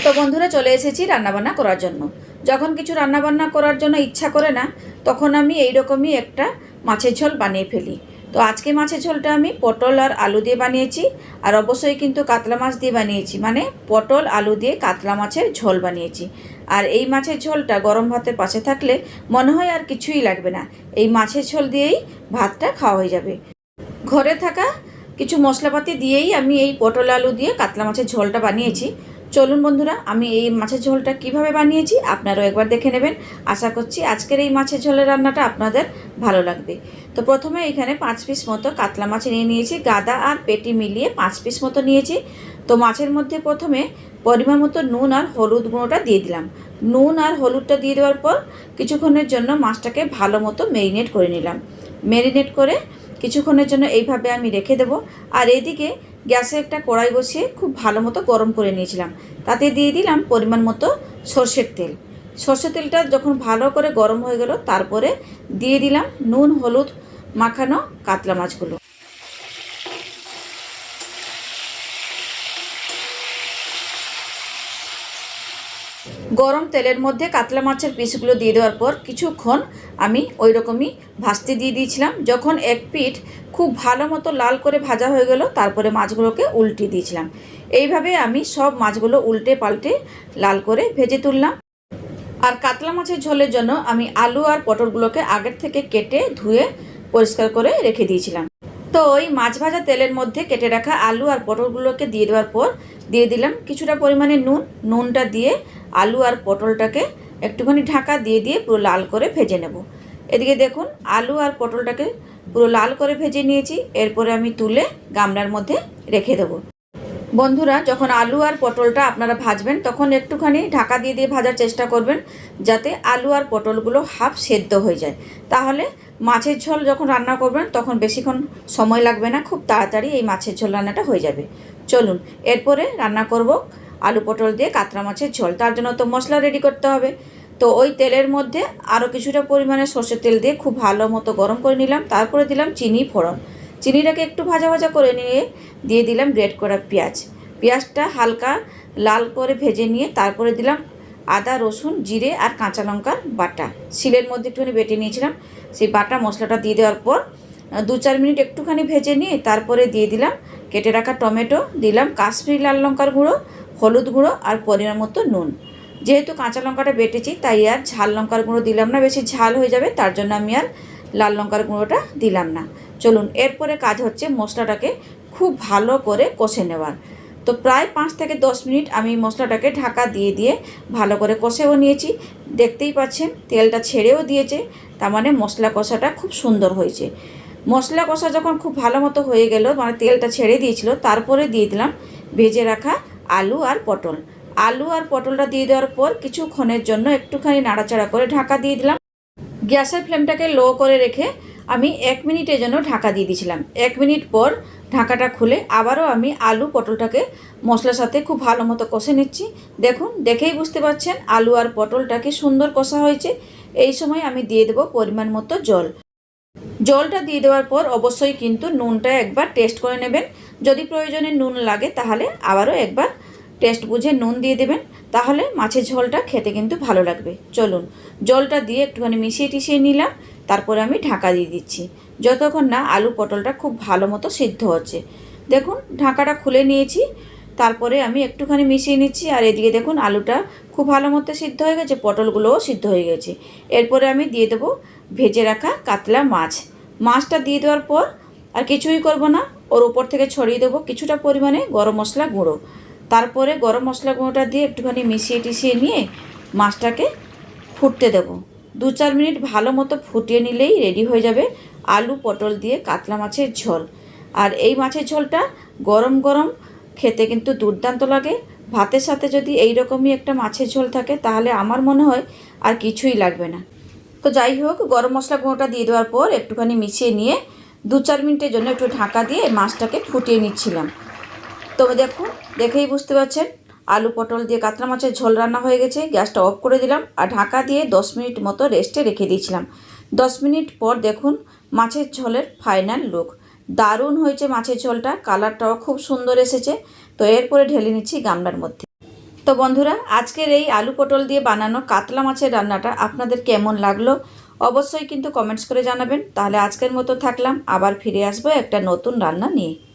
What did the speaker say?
তো বন্ধুরা চলে এসেছি রান্নাবান্না করার জন্য। যখন কিছু রান্নাবান্না করার জন্য ইচ্ছা করে না, তখন আমি এই রকমই একটা মাছের ঝোল বানিয়ে ফেলি। তো আজকে মাছের ঝোলটা আমি পটল আর আলু দিয়ে বানিয়েছি, আর অবশ্যই কিন্তু কাতলা মাছ দিয়ে বানিয়েছি, মানে পটল আলু দিয়ে কাতলা মাছের ঝোল বানিয়েছি। আর এই মাছের ঝোলটা গরম ভাতের পাশে থাকলে মনে হয় আর কিছুই লাগবে না, এই মাছের ঝোল দিয়েই ভাতটা খাওয়া হয়ে যাবে। ঘরে থাকা কিছু মশলাপাতি দিয়েই আমি এই পটল আলু দিয়ে কাতলা মাছের ঝোলটা বানিয়েছি। চলুন বন্ধুরা, আমি এই মাছের ঝোলটা কিভাবে বানিয়েছি আপনারাও একবার দেখে নেবেন। আশা করছি আজকের এই মাছের ঝোলের রান্নাটা আপনাদের ভালো লাগবে। তো প্রথমে এখানে 5 পিস মতো কাতলা মাছ নিয়ে নিয়েছি, গাদা আর পেটি মিলিয়ে 5 পিস মতো নিয়েছি। তো মাছের মধ্যে প্রথমে পরিমাণ মতো নুন আর হলুদ গুঁড়োটা দিয়ে দিলাম। নুন আর হলুদটা দিয়ে দেওয়ার পর কিছুক্ষণের জন্য মাছটাকে ভালো মতো ম্যারিনেট করে নিলাম। ম্যারিনেট করে কিছুক্ষণের জন্য এইভাবে আমি রেখে দেবো। আর এদিকে গ্যাসে একটা কড়াই বসিয়ে খুব ভালো মতো গরম করে নিয়েছিলাম। তাতে দিয়ে দিলাম পরিমাণ মতো সর্ষের তেল। সর্ষের তেলটা যখন ভালো করে গরম হয়ে গেল, তারপরে দিয়ে দিলাম নুন হলুদ মাখানো কাতলা মাছগুলো। গরম তেলের মধ্যে কাতলা মাছের পিসগুলো দিয়ে দেওয়ার পর কিছুক্ষণ আমি ওই রকমই ভাজতে দিয়ে দিয়েছিলাম। যখন এক পিঠ খুব ভালো মতো লাল করে ভাজা হয়ে গেল, তারপরে মাছগুলোকে উল্টে দিয়েছিলাম। এইভাবে আমি সব মাছগুলো উল্টে পাল্টে লাল করে ভেজে তুললাম। আর কাতলা মাছের ঝোলের জন্য আমি আলু আর পটলগুলোকে আগের থেকে কেটে ধুয়ে পরিষ্কার করে রেখে দিয়েছিলাম। তো ওই মাছ ভাজা তেলের মধ্যে কেটে রাখা আলু আর পটলগুলোকে দিয়ে দেওয়ার পর দিয়ে দিলাম কিছুটা পরিমাণে নুনটা দিয়ে আলু আর পটলটাকে একটুখানি ঢাকা দিয়ে দিয়ে পুরো লাল করে ভেজে নেব। এদিকে দেখুন আলু আর পটলটাকে পুরো লাল করে ভেজে নিয়েছি। এরপরে আমি তুলে গামলার মধ্যে রেখে দেবো। বন্ধুরা, যখন আলু আর পটলটা আপনারা ভাজবেন তখন একটুখানি ঢাকা দিয়ে দিয়ে ভাজার চেষ্টা করবেন, যাতে আলু আর পটলগুলো হাফ সেদ্ধ হয়ে যায়। তাহলে মাছের ঝোল যখন রান্না করবেন তখন বেশিক্ষণ সময় লাগবে না, খুব তাড়াতাড়ি এই মাছের ঝোল রান্নাটা হয়ে যাবে। চলুন এরপরে রান্না করব আলু পটল দিয়ে কাতলা মাছের ঝোল। তার জন্য তো মশলা রেডি করতে হবে। তো ওই তেলের মধ্যে আরও কিছুটা পরিমাণে সর্ষের তেল দিয়ে খুব ভালো মতো গরম করে নিলাম। তারপরে দিলাম চিনি ফোড়ন। চিনিটাকে একটু ভাজা ভাজা করে নিয়ে দিয়ে দিলাম গ্রেট করা পেঁয়াজ। পেঁয়াজটা হালকা লাল করে ভেজে নিয়ে তারপরে দিলাম আদা রসুন জিরে আর কাঁচা লঙ্কার বাটা। শিলের মধ্যে একটুখানি বেটে নিয়েছিলাম। সেই বাটা মশলাটা দিয়ে দেওয়ার পর 2-4 মিনিট একটুখানি ভেজে নিয়ে তারপরে দিয়ে দিলাম কেটে রাখা টমেটো, দিলাম কাশ্মীরি লাল লঙ্কার গুঁড়ো, হলুদ গুঁড়ো আর পরিমাণ মতো নুন। যেহেতু কাঁচা লঙ্কাটা বেটেছি তাই আর ঝাল লঙ্কার গুঁড়ো দিলাম না, বেশি ঝাল হয়ে যাবে, তার জন্য আমি আর লাল লঙ্কার গুঁড়োটা দিলাম না। চলুন এরপরে কাজ হচ্ছে মশলাটাকে খুব ভালো করে কষে নেওয়ার। তো প্রায় 5 থেকে 10 মিনিট আমি মশলাটাকে ঢাকা দিয়ে দিয়ে ভালো করে কষেও নিয়েছি। দেখতেই পাচ্ছেন তেলটা ছেড়েও দিয়েছে, তার মানে মশলা কষাটা খুব সুন্দর হয়েছে। মশলা কষা যখন খুব ভালো মতো হয়ে গেল, মানে তেলটা ছেড়ে দিয়েছিল, তারপরে দিয়ে দিলাম ভেজে রাখা আলু আর পটল। আলু আর পটলটা দিয়ে দেওয়ার পর কিছুক্ষণের জন্য একটুখানি নাড়াচাড়া করে ঢাকা দিয়ে দিলাম। গ্যাসের ফ্লেমটাকে লো করে রেখে আমি 1 মিনিটের জন্য ঢাকা দিয়ে দিয়েছিলাম। 1 মিনিট পর ঢাকাটা খুলে আবারও আমি আলু পটলটাকে মশলার সাথে খুব ভালো মতো কষে নিচ্ছি। দেখুন, দেখেই বুঝতে পারছেন আলু আর পটলটাকে সুন্দর কষা হয়েছে। এই সময় আমি দিয়ে দেবো পরিমাণ মতো জল। জলটা দিয়ে দেওয়ার পর অবশ্যই কিন্তু নুনটা একবার টেস্ট করে নেবেন। যদি প্রয়োজনে নুন লাগে তাহলে আবারও একবার টেস্ট বুঝে নুন দিয়ে দেবেন, তাহলে মাছের ঝোলটা খেতে কিন্তু ভালো লাগবে। চলুন জলটা দিয়ে একটুখানি মিশিয়ে টিশিয়ে নিলাম। তারপরে আমি ঢাকা দিয়ে দিচ্ছি যতক্ষণ না আলু পটলটা খুব ভালো মতো সিদ্ধ হচ্ছে। দেখুন ঢাকাটা খুলে নিয়েছি, তারপরে আমি একটুখানি মিশিয়ে নিচ্ছি। আর এদিকে দেখুন আলুটা খুব ভালো মতো সিদ্ধ হয়ে গেছে, পটলগুলোও সিদ্ধ হয়ে গেছে। এরপরে আমি দিয়ে দেবো ভেজে রাখা কাতলা মাছ। মাছটা দিয়ে দেওয়ার পর আর কিছুই করব না, ওর উপর থেকে ছড়িয়ে দেবো কিছুটা পরিমাণে গরম মশলা গুঁড়ো। তারপরে গরম মশলা গুঁড়োটা দিয়ে একটুখানি মিশিয়ে টিশিয়ে নিয়ে মাছটাকে ফুটতে দেবো। 2-4 মিনিট ভালো মতো ফুটিয়ে নিলেই রেডি হয়ে যাবে আলু পটল দিয়ে কাতলা মাছের ঝোল। আর এই মাছের ঝোলটা গরম গরম খেতে কিন্তু দুর্দান্ত লাগে। ভাতের সাথে যদি এই রকমই একটা মাছের ঝোল থাকে তাহলে আমার মনে হয় আর কিছুই লাগবে না। তো যাই হোক, গরম মশলা গুঁড়োটা দিয়ে দেওয়ার পর একটুখানি মিশিয়ে নিয়ে 2-4 মিনিটের জন্য একটু ঢাকা দিয়ে মাছটাকে ফুটিয়ে নিচ্ছিলাম। তো দেখুন, দেখেই বুঝতে পারছেন আলু পটল দিয়ে কাতলা মাছের ঝোল রান্না হয়ে গেছে। গ্যাসটা অফ করে দিলাম আর ঢাকা দিয়ে 10 মিনিট মতো রেস্টে রেখে দিয়েছিলাম। 10 মিনিট পর দেখুন মাছের ঝোলের ফাইনাল লুক। দারুণ হয়েছে মাছের ঝোলটা, কালারটাও খুব সুন্দর এসেছে। তো এরপরে ঢেলে নিচ্ছি গামলার মধ্যে। তো বন্ধুরা, আজকের এই আলু পটল দিয়ে বানানো কাতলা মাছের রান্নাটা আপনাদের কেমন লাগলো অবশ্যই কিন্তু কমেন্টস করে জানাবেন। তাহলে আজকের মতো থাকলাম, আবার ফিরে আসবো একটা নতুন রান্না নিয়ে।